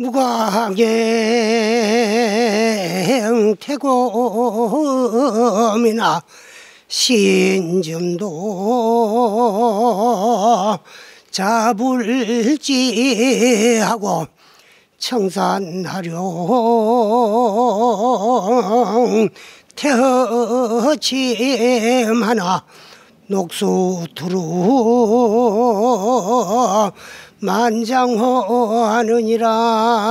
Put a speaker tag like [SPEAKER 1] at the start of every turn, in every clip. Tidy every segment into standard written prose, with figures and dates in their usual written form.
[SPEAKER 1] 무광행 태곰이나 신점도 잡을지하고 청산하령 태허침 하나 녹수두루 만장하느니라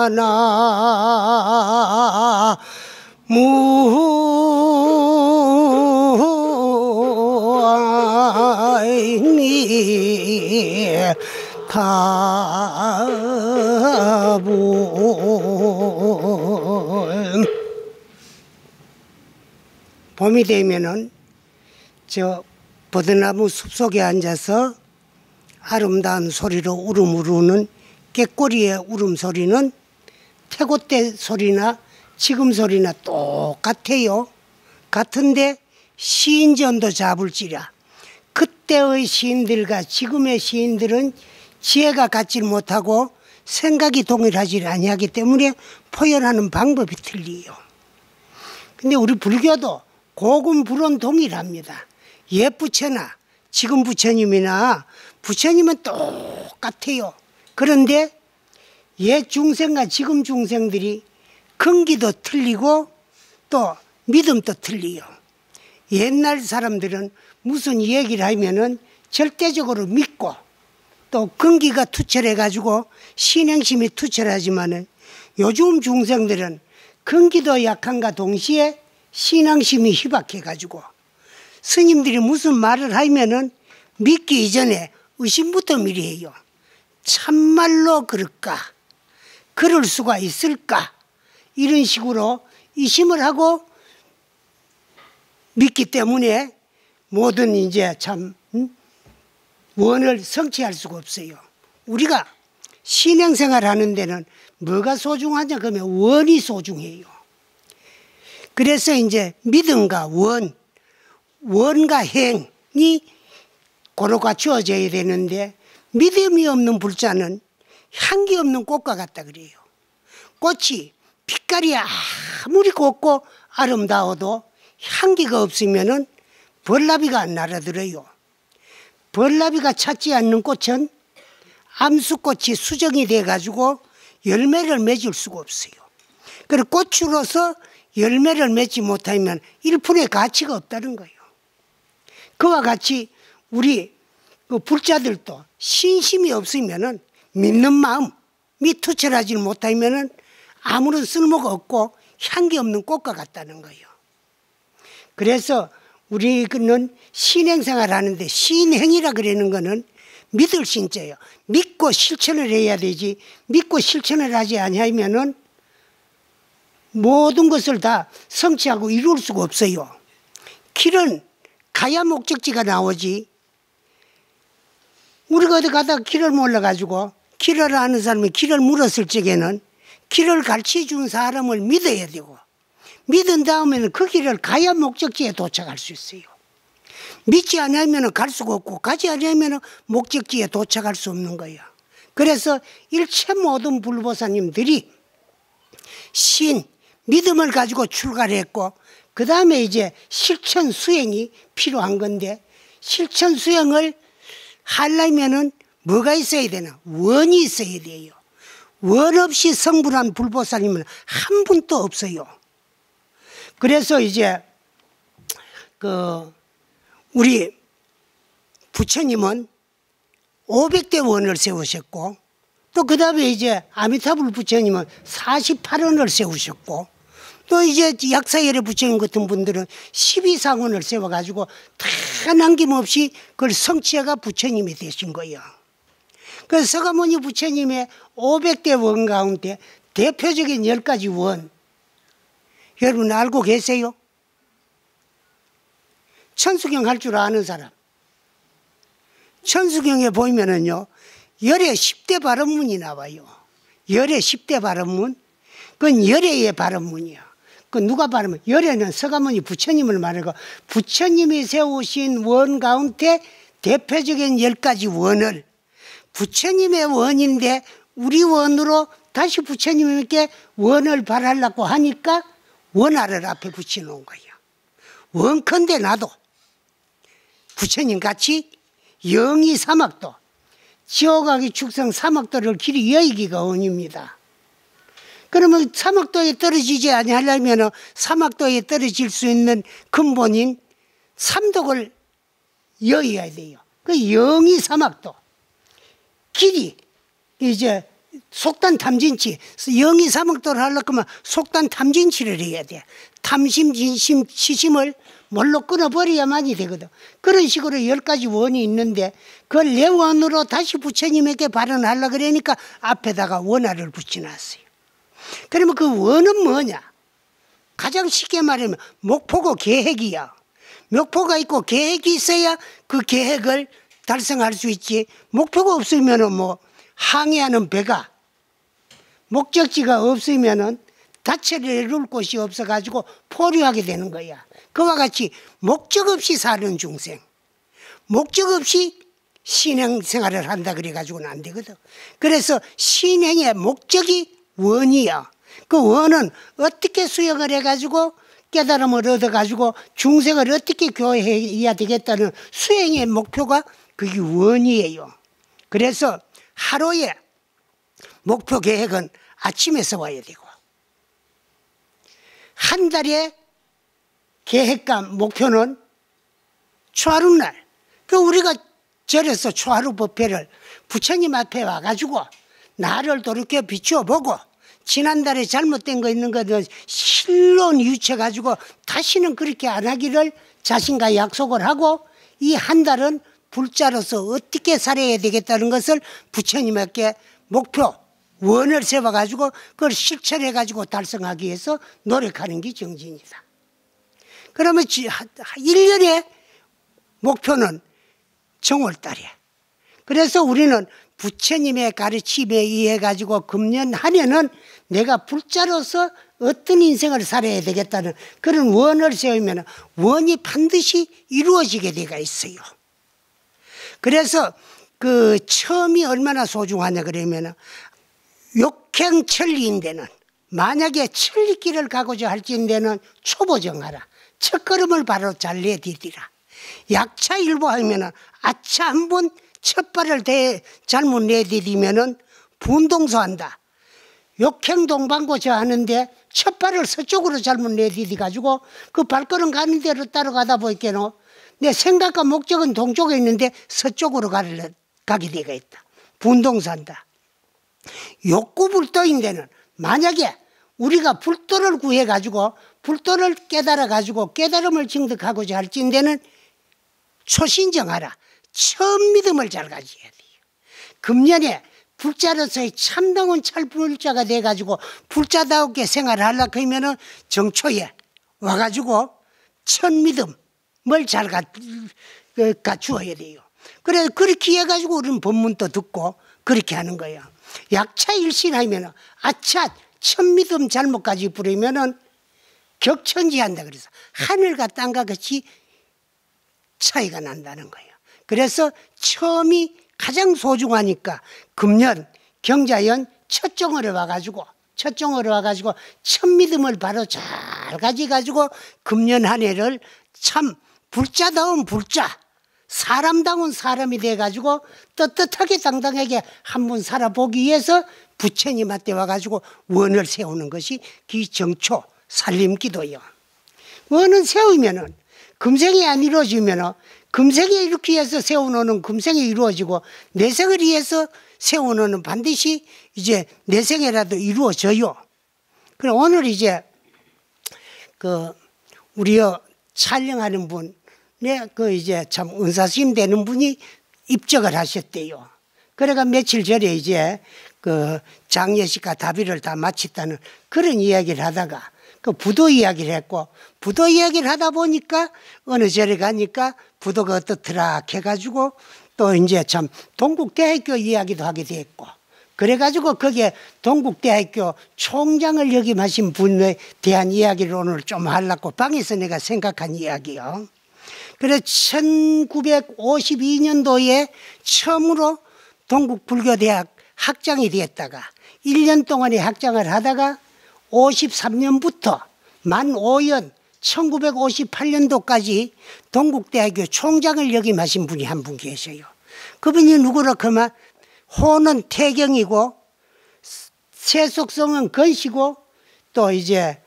[SPEAKER 1] 나 무아이니 가불. 봄이 되면은 저 버드나무 숲속에 앉아서 아름다운 소리로 울음을 우는 꾀꼬리의 울음소리는 태고때 소리나 지금 소리나 똑같아요. 같은데 시인전도 잡을지라. 그때의 시인들과 지금의 시인들은 지혜가 같지 못하고 생각이 동일하지 아니하기 때문에 표현하는 방법이 틀리요. 근데 우리 불교도 고금 불원 동일합니다. 옛 부처나 지금 부처님이나 부처님은 똑같아요. 그런데 옛 중생과 지금 중생들이 근기도 틀리고 또 믿음도 틀리요. 옛날 사람들은 무슨 얘기를 하면은 절대적으로 믿고 또 근기가 투철해 가지고 신행심이 투철하지만은 요즘 중생들은 근기도 약한가 동시에 신앙심이 희박해 가지고 스님들이 무슨 말을 하면은 믿기 이전에 의심부터 미리 해요. 참말로 그럴까? 그럴 수가 있을까? 이런 식으로 의심을 하고 믿기 때문에 모든 이제 참 원을 성취할 수가 없어요. 우리가 신행생활 하는 데는 뭐가 소중하냐 그러면 원이 소중해요. 그래서 이제 믿음과 원과 행이 고루 갖추어져야 되는데 믿음이 없는 불자는 향기 없는 꽃과 같다 그래요. 꽃이 빛깔이 아무리 곱고 아름다워도 향기가 없으면은 벌나비가 안 날아들어요. 벌나비가 찾지 않는 꽃은 암수꽃이 수정이 돼가지고 열매를 맺을 수가 없어요. 그리고 꽃으로서 열매를 맺지 못하면 일푼의 가치가 없다는 거예요. 그와 같이 우리 불자들도 신심이 없으면은 믿는 마음이 투철하지 못하면은 아무런 쓸모가 없고 향기 없는 꽃과 같다는 거예요. 그래서 우리는 신행생활 하는데 신행이라 그러는 거는 믿을 신자예요. 믿고 실천을 해야 되지 믿고 실천을 하지 아니하면은 모든 것을 다 성취하고 이룰 수가 없어요. 길은 가야 목적지가 나오지. 우리가 어디 가다가 길을 몰라가지고 길을 아는 사람이 길을 물었을 적에는 길을 가르쳐준 사람을 믿어야 되고 믿은 다음에는 그 길을 가야 목적지에 도착할 수 있어요. 믿지 않으면 갈 수가 없고 가지 않으면 목적지에 도착할 수 없는 거예요. 그래서 일체 모든 불보사님들이 믿음을 가지고 출가를 했고 그 다음에 이제 실천 수행이 필요한 건데 실천 수행을 하려면은 뭐가 있어야 되나? 원이 있어야 돼요. 원 없이 성불한 불보살님은 한 분도 없어요. 그래서 이제 우리 부처님은 500대 원을 세우셨고 또 그 다음에 이제 아미타불 부처님은 48원을 세우셨고 또 이제 약사열의 부처님 같은 분들은 12상원을 세워가지고 다 남김없이 그걸 성취해가 부처님이 되신 거예요. 그래서 서가모니 부처님의 500대 원 가운데 대표적인 10가지 원 여러분 알고 계세요? 천수경 할 줄 아는 사람. 천수경에 보면은요 열의 10대 발언문이 나와요. 열의 10대 발언문. 그건 열애의 발언문이야. 그 누가 발언문? 열애는 서가모니 부처님을 말하고 부처님이 세우신 원 가운데 대표적인 10가지 원을 부처님의 원인데 우리 원으로 다시 부처님께 원을 바라려고 하니까 원화를 앞에 붙여놓은 거예요. 원컨대 나도 부처님 같이 영이 사막도, 지옥하기 축성 사막도를 길이 여의기가 원입니다. 그러면 사막도에 떨어지지 아니하려면 사막도에 떨어질 수 있는 근본인 삼독을 여의야 돼요. 그 영이 사막도, 길이 이제 속단 탐진치, 영이 사막도를 하려고 하면 속단 탐진치를 해야 돼. 탐심, 진심, 치심을 뭘로 끊어버려야만이 되거든. 그런 식으로 10가지 원이 있는데 그걸 내 원으로 다시 부처님에게 발언하려고 그러니까 앞에다가 원화를 붙여놨어요. 그러면 그 원은 뭐냐? 가장 쉽게 말하면 목표고 계획이야. 목표가 있고 계획이 있어야 그 계획을 달성할 수 있지. 목표가 없으면 뭐 항해하는 배가 목적지가 없으면 다처를 이룰 곳이 없어가지고 포류하게 되는 거야. 그와 같이 목적 없이 사는 중생, 목적 없이 신행생활을 한다 그래가지고는 안 되거든. 그래서 신행의 목적이 원이야. 그 원은 어떻게 수행을 해가지고 깨달음을 얻어가지고 중생을 어떻게 교화해야 되겠다는 수행의 목표가 그게 원이에요. 그래서 하루에 목표 계획은 아침에 써와야 되고 한 달의 계획과 목표는 초하루날, 그 우리가 절에서 초하루 법회를 부처님 앞에 와가지고 나를 돌이켜 비추어보고 지난달에 잘못된 거 있는 것을 실로 뉘우쳐가지고 다시는 그렇게 안 하기를 자신과 약속을 하고 이 한 달은 불자로서 어떻게 살아야 되겠다는 것을 부처님께 목표, 원을 세워가지고 그걸 실천해가지고 달성하기 위해서 노력하는 게 정진이다. 그러면 1년의 목표는 정월달이야. 그래서 우리는 부처님의 가르침에 의해 가지고 금년 한 해는 내가 불자로서 어떤 인생을 살아야 되겠다는 그런 원을 세우면 원이 반드시 이루어지게 되어 있어요. 그래서 그 처음이 얼마나 소중하냐 그러면 욕행천리인데는 만약에 천리길을 가고자 할진대는 초보정하라. 첫걸음을 바로 잘 내디디라. 약차일보 하면은 아차 한번 첫발을 잘못 내디디면은 분동소한다. 욕행동방고저 하는데 첫발을 서쪽으로 잘못 내디디 가지고 그 발걸음 가는 대로 따라가다 보니까는 내 생각과 목적은 동쪽에 있는데 서쪽으로 가게 되어 있다. 분동소한다. 욕구불도인데는 만약에 우리가 불도를 구해가지고 불도를 깨달아가지고 깨달음을 증득하고자 할진대는 초신정하라. 처음 믿음을 잘 가져야 돼요. 금년에 불자로서의 참다운 찰불자가 돼가지고 불자다우게 생활을 하려고 하면은 정초에 와가지고 첫 믿음을 잘 갖추어야 돼요. 그래서 그렇게 해가지고 우리는 법문도 듣고 그렇게 하는 거예요. 약차일신하면은 아차 첫 믿음 잘못까지 부리면은 격천지한다 그래서 하늘과 땅과 같이 차이가 난다는 거예요. 그래서 처음이 가장 소중하니까 금년 경자연 첫 정월에 와가지고 첫 믿음을 바로 잘 가져가지고 금년 한 해를 참 불자다운 불자, 사람다운 사람이 돼가지고 떳떳하게 당당하게 한번 살아보기 위해서 부처님한테 와가지고 원을 세우는 것이 기정초 살림기도요. 원은 세우면은 금생이 안 이루어지면은 금생에 이렇게 해서 세워놓는 금생이 이루어지고 내생을 위해서 세워놓는 반드시 이제 내생에라도 이루어져요. 그럼 오늘 이제 그 우리 촬영하는 분, 그 이제 참 은사스님 되는 분이 입적을 하셨대요. 그래가 며칠 전에 이제 그 장례식과 답의를 다 마쳤다는 그런 이야기를 하다가 그 부도 이야기를 했고 부도 이야기를 하다 보니까 어느 절에 가니까 부도가 어떻더라 해가지고 또 이제 참 동국대학교 이야기도 하게 됐고 그래가지고 거기에 동국대학교 총장을 역임하신 분에 대한 이야기를 오늘 좀 하려고 방에서 내가 생각한 이야기요. 그래서 1952년도에 처음으로 동국불교대학 학장이 됐다가 1년 동안의 학장을 하다가 53년부터 만 5년 1958년도까지 동국대학교 총장을 역임하신 분이 한 분 계셔요. 그분이 누구라 그러면 호는 태경이고 세속성은 건시고 또 이제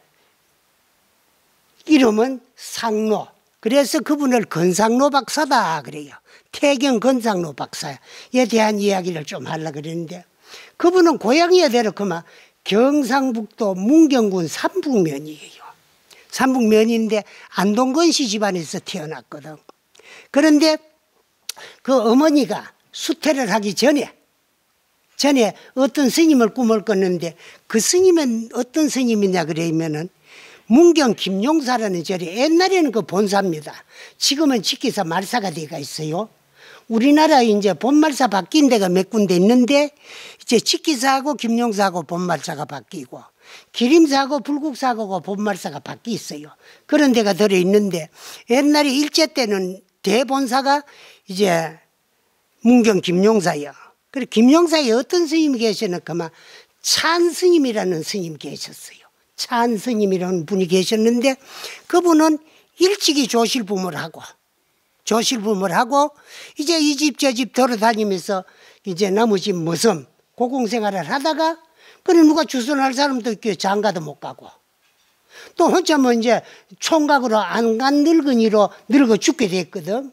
[SPEAKER 1] 이름은 상로. 그래서 그분을 건상로 박사다 그래요. 태경 건상로 박사에 대한 이야기를 좀 하려고 그랬는데, 그분은 고향이 어디로 그만 경상북도 문경군 삼북면이에요. 삼북면인데 안동건씨 집안에서 태어났거든. 그런데 그 어머니가 수태를 하기 전에 어떤 스님을 꿈을 꿨는데, 그 스님은 어떤 스님이냐 그러면은 문경 김용사라는 절이 옛날에는 그 본사입니다. 지금은 직기사 말사가 돼가 있어요. 우리나라에 이제 본말사 바뀐 데가 몇 군데 있는데, 이제 직기사하고 김용사하고 본말사가 바뀌고 기림사하고 불국사하고 본말사가 바뀌어 있어요. 그런 데가 들어 있는데, 옛날에 일제 때는 대본사가 이제 문경 김용사예요. 그리고 김용사에 어떤 스님이 계셨는가, 찬 스님이라는 스님 계셨어요. 찬 스님이라는 분이 계셨는데, 그분은 일찍이 조실부모를 하고 이제 이 집 저 집 돌아다니면서 이제 나머지 무슨 고공생활을 하다가, 그래 누가 주선할 사람도 있고 장가도 못 가고, 또 혼자 뭐 이제 총각으로 안 간 늙은이로 늙어 죽게 됐거든.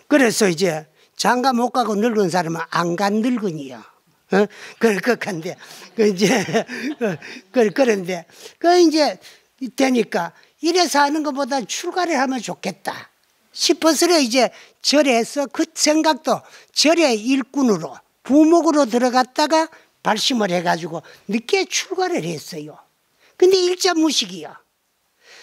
[SPEAKER 1] 그래서 이제 장가 못 가고 늙은 사람은 안 간 늙은이야. 그런데 이제 되니까 이래서 하는 것보다 출가를 하면 좋겠다 싶어서 이제 절에서 그 생각도 절의 일꾼으로 부목으로 들어갔다가 발심을 해가지고 늦게 출가를 했어요. 근데 일자무식이야.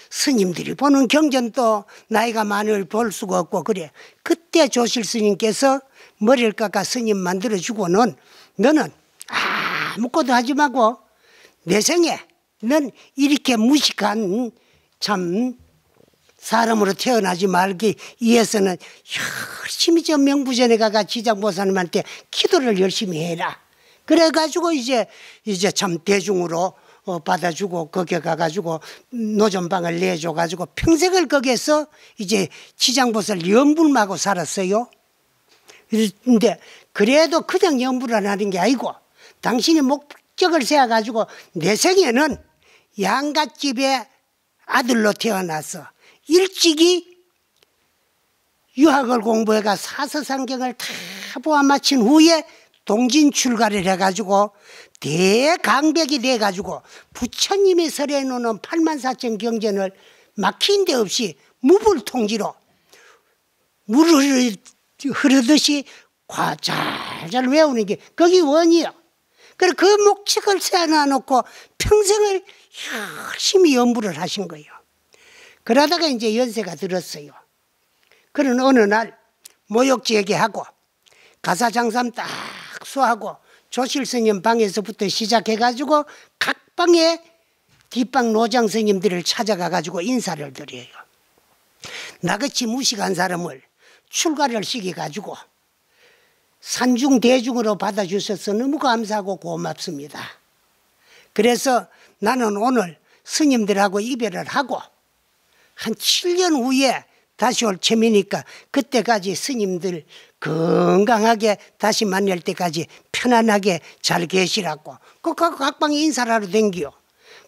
[SPEAKER 1] 스님들이 보는 경전도 나이가 많을 볼 수가 없고 그래. 그때 조실 스님께서 머리를 깎아 스님 만들어주고는, 너는 아무것도 하지 말고 내 생에 넌 이렇게 무식한 참 사람으로 태어나지 말기 위해서는 열심히 저 명부전에 가가 지장보살님한테 기도를 열심히 해라. 그래가지고 이제 참 대중으로 받아주고 거기에 가가지고 노점방을 내줘가지고 평생을 거기에서 이제 지장보살 연불하고 살았어요. 근데 그래도 그냥 연불을 하는 게 아니고, 당신이 목적을 세워가지고 내 생에는 양갓집의 아들로 태어나서 일찍이 유학을 공부해가 사서상경을 다 보아 마친 후에 동진 출가를 해가지고 대강백이 돼가지고 부처님이 설해놓는 84,000 경전을 막힌 데 없이 무불통지로 물을 흐르듯이 잘잘 외우는 게 거기 원이요. 그래서 그 목적을 세워놔놓고 평생을 열심히 연부를 하신 거예요. 그러다가 이제 연세가 들었어요. 그런 어느 날 모욕제기하고 가사장삼 딱 수하고 조실스님 방에서부터 시작해가지고 각 방에 뒷방 노장 스님들을 찾아가가지고 인사를 드려요. 나같이 무식한 사람을 출가를 시켜가지고 산중대중으로 받아주셔서 너무 감사하고 고맙습니다. 그래서 나는 오늘 스님들하고 이별을 하고 한 7년 후에 다시 올 참이니까 그때까지 스님들 건강하게 다시 만날 때까지 편안하게 잘 계시라고 각방에 인사를 하러 댕겨.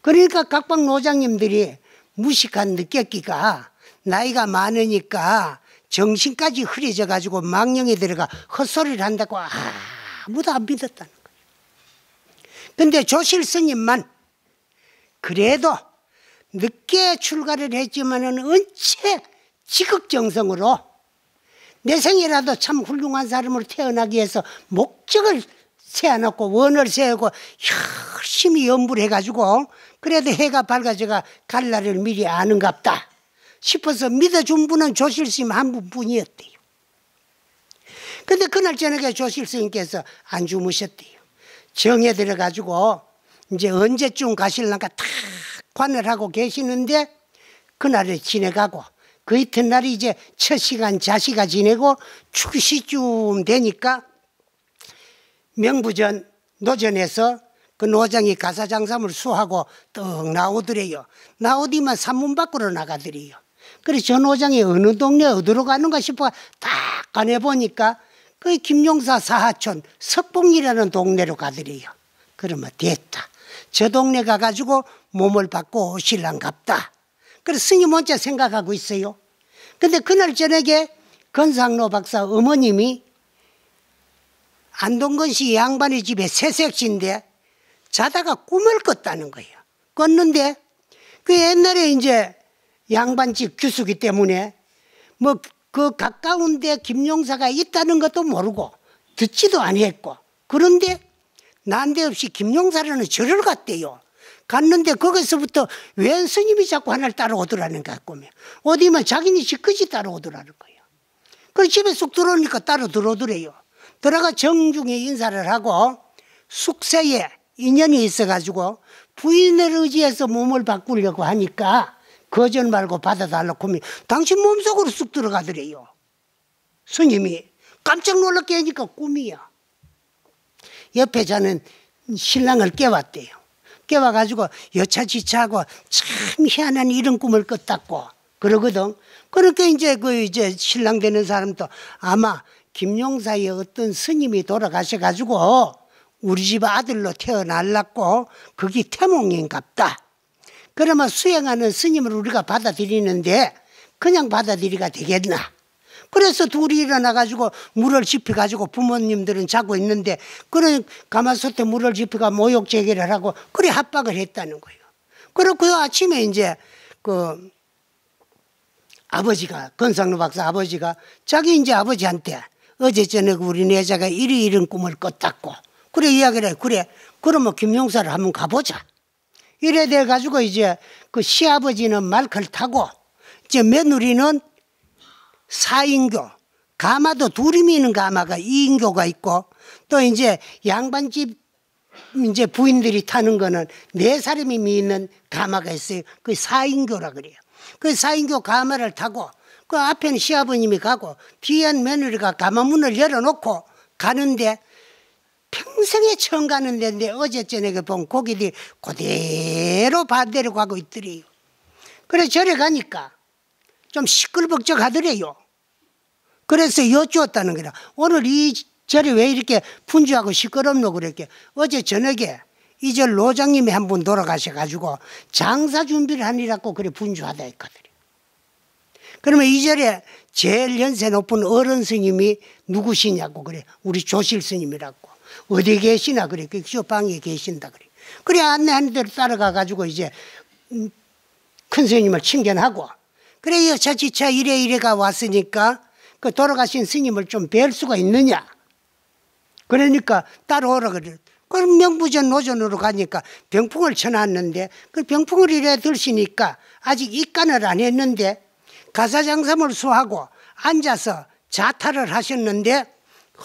[SPEAKER 1] 그러니까 각방 노장님들이 무식한 느꼈기가 나이가 많으니까 정신까지 흐려져 가지고 망령에 들어가 헛소리를 한다고 아무도 안 믿었다는 거예요. 근데 조실 스님만 그래도 늦게 출가를 했지만은 언제 지극정성으로 내 생이라도 참 훌륭한 사람으로 태어나기 위해서 목적을 세워놓고 원을 세우고 열심히 연부를 해가지고 그래도 해가 밝아져가 갈 날을 미리 아는갑다 싶어서 믿어준 분은 조실스님 한 분뿐이었대요. 근데 그날 저녁에 조실스님께서 안 주무셨대요. 정에 들어가지고 이제 언제쯤 가실란가 탁 관을 하고 계시는데 그날을 지내가고 그 이튿날이 이제 첫 시간 자시가 지내고 축시쯤 되니까 명부전 노전에서 그 노장이 가사장삼을 수하고 떡 나오더래요. 나오디만 산문 밖으로 나가더래요. 그래서 저 노장이 어느 동네 어디로 가는가 싶어 딱 가내 보니까 그 김용사 사하촌 석봉이라는 동네로 가더래요. 그러면 됐다. 저 동네 가가지고 몸을 받고 오실랑갑다. 그래서 스님 혼자 생각하고 있어요. 근데 그날 저녁에 건상로 박사 어머님이 안동건 씨 양반의 집에 새색시인데 자다가 꿈을 꿨다는 거예요. 꿨는데 그 옛날에 이제 양반집 규수기 때문에 뭐 그 가까운데 김용사가 있다는 것도 모르고 듣지도 아니했고, 그런데 난데없이 김용사라는 절을 갔대요. 갔는데 거기서부터 웬 스님이 자꾸 하나를 따라오더라는 거야. 꿈에 어디만 자기네 집까지 따라오더라는 거예요. 그래서 집에 쑥 들어오니까 따로 들어오더래요. 들어가 정중히 인사를 하고 숙세에 인연이 있어가지고 부인을 의지해서 몸을 바꾸려고 하니까 거절 말고 받아달라고 하면 당신 몸속으로 쑥 들어가더래요. 스님이 깜짝 놀랍게 하니까 꿈이야. 옆에 자는 신랑을 깨웠대요. 깨워가지고 여차지차하고 참 희한한 이런 꿈을 꿨다고 그러거든. 그렇게 이제 신랑 되는 사람도 아마 김용사의 어떤 스님이 돌아가셔가지고 우리 집 아들로 태어날랐고 그게 태몽인갑다. 그러면 수행하는 스님을 우리가 받아들이는데 그냥 받아들이가 되겠나. 그래서 둘이 일어나가지고 물을 지펴가지고 부모님들은 자고 있는데 그런 가마솥에 물을 지펴가 모욕제기를 하고 그래 합박을 했다는 거예요. 그리고 그 아침에 이제 그 아버지가 건상로 박사 아버지가 자기 이제 아버지한테 어제 저녁 우리 내자가 이런 꿈을 꿨다고 그래 이야기를 해. 그래 그러면 김용사를 한번 가보자. 이래 돼 가지고 이제 그 시아버지는 말칼 타고 이제 며느리는 사인교, 가마도 둘이 미는 가마가 이인교가 있고 또 이제 양반집 이제 부인들이 타는 거는 네 사람이 미는 가마가 있어요. 그 사인교라 그래요. 그 사인교 가마를 타고 그 앞에는 시아버님이 가고 뒤엔 며느리가 가마 문을 열어놓고 가는데 평생에 처음 가는 데인데 어제 저녁에 본 고기들이 그대로 반대로 가고 있더래요. 그래서 절에 가니까 좀 시끌벅적 하더래요. 그래서 여쭈었다는 거라. 오늘 이 절이 왜 이렇게 분주하고 시끄럽노 그랬게. 어제 저녁에 이 절 노장님이 한 분 돌아가셔가지고 장사 준비를 하니라고 그래 분주하다 했거든요. 그러면 이 절에 제일 연세 높은 어른 스님이 누구시냐고 그래. 우리 조실 스님이라고. 어디 계시나 그래. 저 방에 계신다 그래. 그래 안내하는 대로 따라가가지고 이제 큰 스님을 친견하고 그래 여차지차 이래가 왔으니까 그 돌아가신 스님을 좀 뵐 수가 있느냐. 그러니까 따라오라 그래. 그럼 명부전 노전으로 가니까 병풍을 쳐놨는데 그 병풍을 이래 들시니까 아직 입간을 안 했는데 가사장삼을 수하고 앉아서 자타를 하셨는데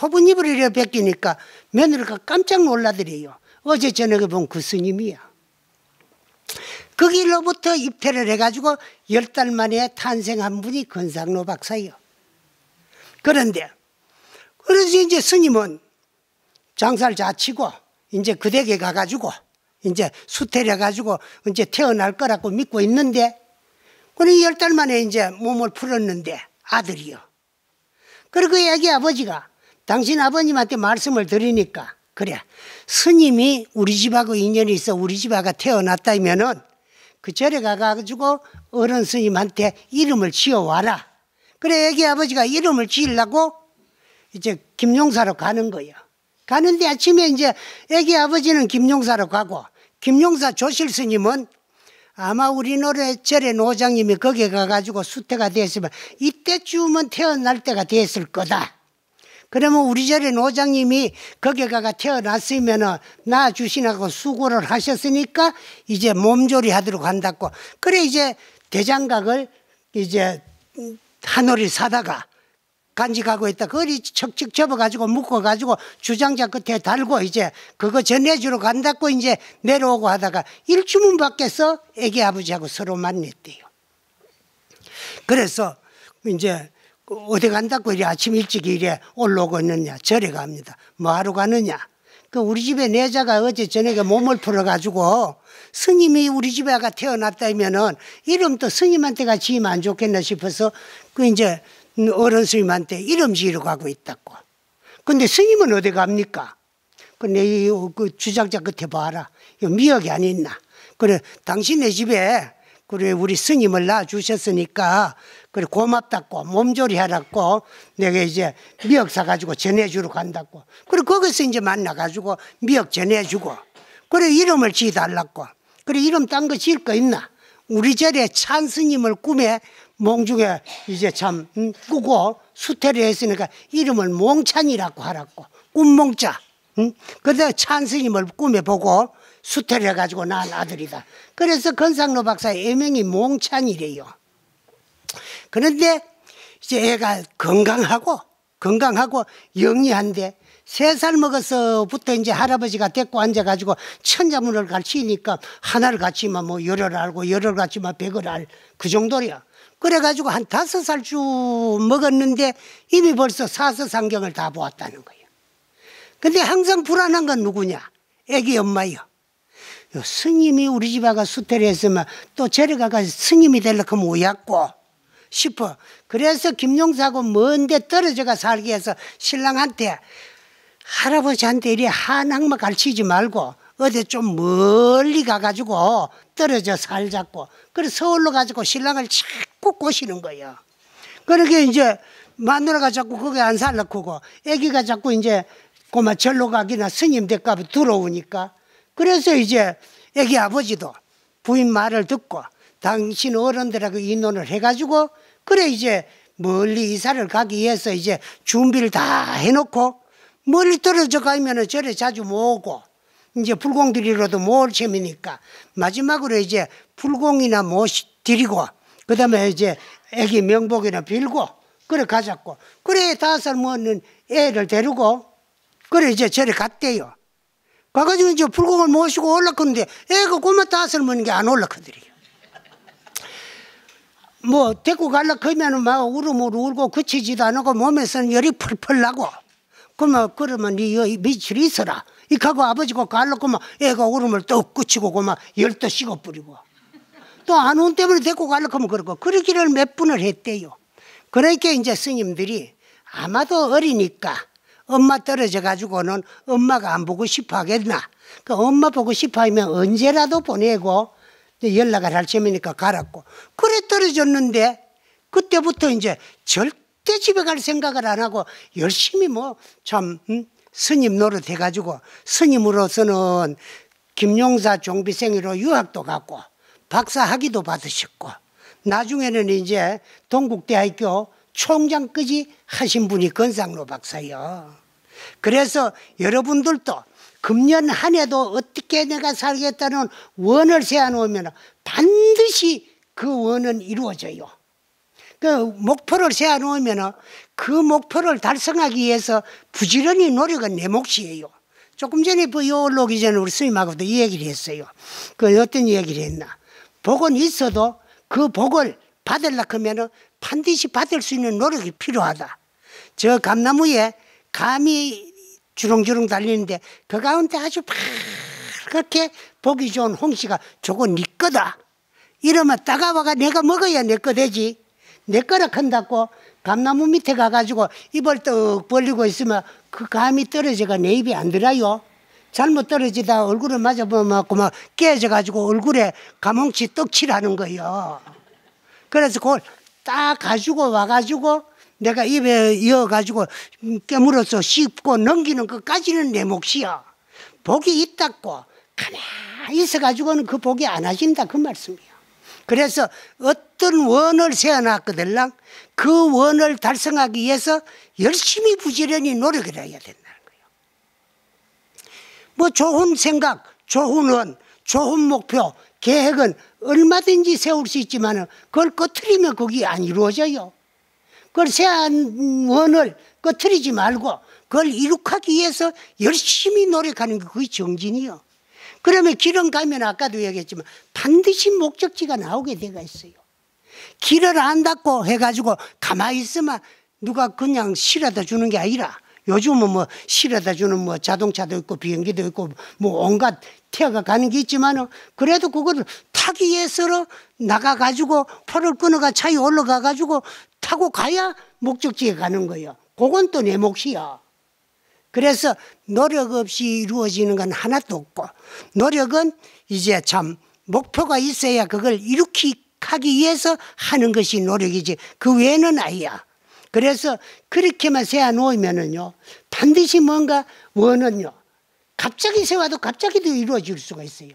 [SPEAKER 1] 허분입을 이래 뺏기니까 며느리가 깜짝 놀라더래요. 어제 저녁에 본 그 스님이야. 그 길로부터 입퇴를 해가지고 10달 만에 탄생한 분이 건상로 박사예요. 그런데 그래서 이제 스님은 장사를 자치고 이제 그 댁에 가가지고 이제 수태려 가지고 이제 태어날 거라고 믿고 있는데 그래 10달 만에 이제 몸을 풀었는데 아들이요. 그리고 애기 아버지가 당신 아버님한테 말씀을 드리니까 그래 스님이 우리 집하고 인연이 있어 우리 집하고 태어났다면은 그 절에 가가지고 어른 스님한테 이름을 지어와라. 그래 애기 아버지가 이름을 지으려고 이제 김용사로 가는 거예요. 가는데 아침에 이제 애기 아버지는 김용사로 가고 김용사 조실 스님은 아마 우리 노래절의 노장님이 거기에 가가지고 수태가 됐으면 이때쯤은 태어날 때가 됐을 거다. 그러면 우리 절의 노장님이 거기에 가가 태어났으면 낳아주시라고 수고를 하셨으니까 이제 몸조리 하도록 한다고. 그래 이제 대장각을 이제 한올이 사다가 간직하고 있다. 그걸 척척 접어가지고 묶어가지고 주장자 끝에 달고 이제 그거 전해주러 간다고 이제 내려오고 하다가 일주문 밖에서 애기 아버지하고 서로 만났대요. 그래서 이제 어디 간다고 이래 아침 일찍 이래 올라오고 있느냐 절에 갑니다. 뭐하러 가느냐. 그 우리 집에 내자가 어제 저녁에 몸을 풀어가지고 스님이 우리 집에 아가 태어났다면은 이름도 스님한테가 지으면 안 좋겠나 싶어서 그 이제 어른 스님한테 이름 지으러 가고 있다고. 근데 스님은 어디 갑니까? 근데 그 주장자 끝에 봐라. 이거 미역이 안 있나? 그래, 당신네 집에 그래 우리 스님을 낳아주셨으니까 그래 고맙다고 몸조리 하라고 내가 이제 미역 사가지고 전해주러 간다고. 그래 거기서 이제 만나가지고 미역 전해주고 그래 이름을 지어달라고. 그래 이름 딴 거 지을 거 있나? 우리 절에 찬 스님을 꿈에 몽중에 이제 참 꾸고 수태를 했으니까 이름을 몽찬이라고 하라고. 꿈몽자. 그래서 찬 스님을 꿈에 보고 수태를 해가지고 낳은 아들이다. 그래서 건상로 박사의 애명이 몽찬이래요. 그런데 이제 애가 건강하고 영리한데 3살 먹어서부터 이제 할아버지가 데리고 앉아가지고 천자문을 가르치니까 하나를 가르치면 뭐 열을 알고 열을 가르치면 100을 알 그 정도야. 그래가지고 한 5살쯤 먹었는데 이미 벌써 사서상경을 다 보았다는 거예요. 근데 항상 불안한 건 누구냐? 애기 엄마요. 스님이 우리 집 아가 수태를 했으면 또 저리 가가 스님이 되려고 하면 오약고 싶어. 그래서 김용사하고 먼데 떨어져가 살게 해서 신랑한테 할아버지한테 이래 한학만 가르치지 말고 어디 좀 멀리 가가지고 떨어져 살자고. 그래서 서울로 가지고 신랑을 자꾸 꼬시는 거예요. 그렇게 이제 마누라가 자꾸 거기 안 살려고 하고 애기가 자꾸 이제 고마 절로 가기나 스님 댁값에 들어오니까 그래서 이제 애기 아버지도 부인 말을 듣고 당신 어른들하고 의논을 해가지고 그래 이제 멀리 이사를 가기 위해서 이제 준비를 다 해놓고 멀리 떨어져 가면은 절에 자주 모으고 이제 불공드리러도 모을 셈이니까 마지막으로 이제 불공이나 드리고 그 다음에 이제 애기 명복이나 빌고 그래 가자고. 그래 5살 먹는 애를 데리고 그래 이제 절에 갔대요. 가가지고 이제 불공을 모시고 올라갔는데 애가 고마 5살 먹는 게 안 올라가더래요. 뭐 데리고 가려고 하면은 막 울음으로 울고 그치지도 않고 몸에서는 열이 펄펄 나고 그러면 네 며칠 있어라. 이 가고 아버지가 가려고 하면 애가 울음을 떡 그치고 그만 열도 식어버리고 또 안 온 때문에 데리고 가려고 하면 그러고 그러기를 몇 번을 했대요. 그러니까 이제 스님들이 아마도 어리니까 엄마 떨어져 가지고는 엄마가 안 보고 싶어 하겠나. 그 엄마 보고 싶어 하면 언제라도 보내고 연락을 할 셈이니까 가라고. 그래 떨어졌는데 그때부터 이제 절대 집에 갈 생각을 안 하고 열심히 뭐 참 스님 노릇 해가지고 스님으로서는 김용사 종비생으로 유학도 갔고 박사 학위도 받으셨고 나중에는 이제 동국대학교 총장까지 하신 분이 건상로 박사요. 그래서 여러분들도 금년 한 해도 어떻게 내가 살겠다는 원을 세워놓으면 반드시 그 원은 이루어져요. 그 목표를 세워놓으면 그 목표를 달성하기 위해서 부지런히 노력은 내 몫이에요. 조금 전에 여기로 오기 전에 우리 스님하고도 이 얘기를 했어요. 그 어떤 얘기를 했나. 복은 있어도 그 복을 받으려고 하면 반드시 받을 수 있는 노력이 필요하다. 저 감나무에 감이 주렁주렁 달리는데 그 가운데 아주 파랗게 보기 좋은 홍시가 저거 네 거다. 이러면 따가워가 내가 먹어야 내 거 되지. 내 거라 한다고 감나무 밑에 가가지고 입을 떡 벌리고 있으면 그 감이 떨어져가 내 입에 안 들어요. 잘못 떨어지다 얼굴을 맞아보면 막 깨져가지고 얼굴에 감홍치 떡칠하는 거예요. 그래서 그걸 딱 가지고 와가지고 내가 입에 이어가지고 깨물어서 씹고 넘기는 것까지는 내 몫이야. 복이 있다고 가만히 있어가지고는 그 복이 안 하신다 그 말씀이야. 그래서 어떤 원을 세워놨거든 그 원을 달성하기 위해서 열심히 부지런히 노력을 해야 된다는 거예요. 뭐 좋은 생각, 좋은 원, 좋은 목표, 계획은 얼마든지 세울 수 있지만 그걸 꺼트리면 그게 안 이루어져요. 그걸 세한 원을 꺼트리지 말고 그걸 이룩하기 위해서 열심히 노력하는 게 그게 정진이요. 그러면 길은 가면 아까도 얘기했지만 반드시 목적지가 나오게 되어 있어요. 길을 안 닫고 해가지고 가만히 있으면 누가 그냥 실어다 주는 게 아니라 요즘은 뭐 실어다 주는 뭐 자동차도 있고 비행기도 있고 뭐 온갖 태어가 가는 게 있지만은 그래도 그거를 타기 위해서 나가가지고 표를 끊어가 차에 올라가가지고 타고 가야 목적지에 가는 거예요. 그건 또 내 몫이야. 그래서 노력 없이 이루어지는 건 하나도 없고, 노력은 이제 참 목표가 있어야 그걸 하기 위해서 하는 것이 노력이지 그 외에는 아니야. 그래서 그렇게만 세워놓으면은요 반드시 뭔가 원은요 갑자기 세워도 갑자기도 이루어질 수가 있어요.